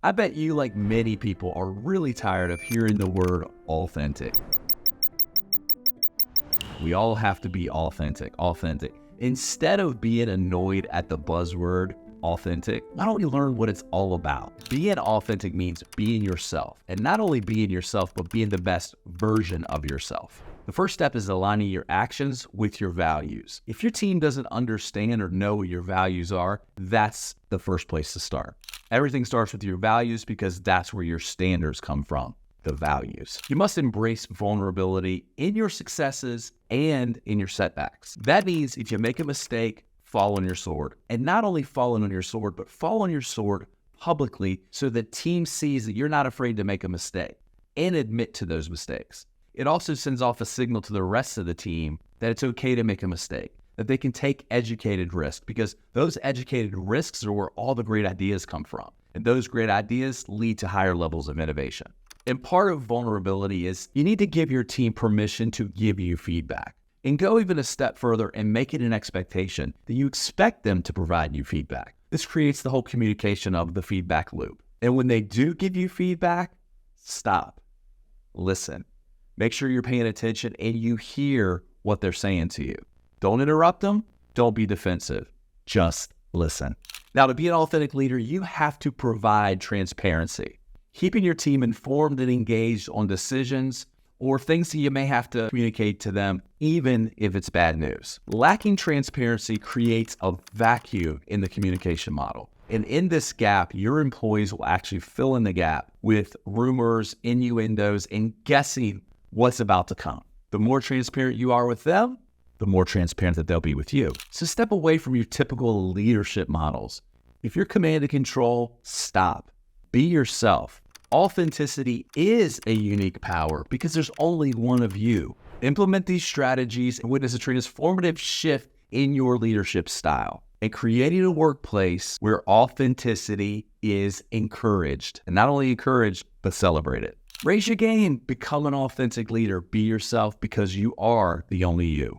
I bet you, like many people, are really tired of hearing the word authentic. We all have to be authentic. Instead of being annoyed at the buzzword authentic, why don't we learn what it's all about? Being authentic means being yourself, and not only being yourself, but being the best version of yourself. The first step is aligning your actions with your values. If your team doesn't understand or know what your values are, that's the first place to start. Everything starts with your values because that's where your standards come from, the values. You must embrace vulnerability in your successes and in your setbacks. That means if you make a mistake, fall on your sword. And not only fall on your sword, but fall on your sword publicly so the team sees that you're not afraid to make a mistake and admit to those mistakes. It also sends off a signal to the rest of the team that it's okay to make a mistake, that they can take educated risks, because those educated risks are where all the great ideas come from. And those great ideas lead to higher levels of innovation. And part of vulnerability is you need to give your team permission to give you feedback, and go even a step further and make it an expectation that you expect them to provide you feedback. This creates the whole communication of the feedback loop. And when they do give you feedback, stop, listen. Make sure you're paying attention and you hear what they're saying to you. Don't interrupt them. Don't be defensive. Just listen. Now, to be an authentic leader, you have to provide transparency, keeping your team informed and engaged on decisions or things that you may have to communicate to them, even if it's bad news. Lacking transparency creates a vacuum in the communication model. And in this gap, your employees will actually fill in the gap with rumors, innuendos, and guessing what's about to come. The more transparent you are with them, the more transparent that they'll be with you. So step away from your typical leadership models. If you're command and control, stop. Be yourself. Authenticity is a unique power because there's only one of you. Implement these strategies and witness a transformative shift in your leadership style, and creating a workplace where authenticity is encouraged, and not only encouraged, but celebrated. Raise your game, become an authentic leader, be yourself because you are the only you.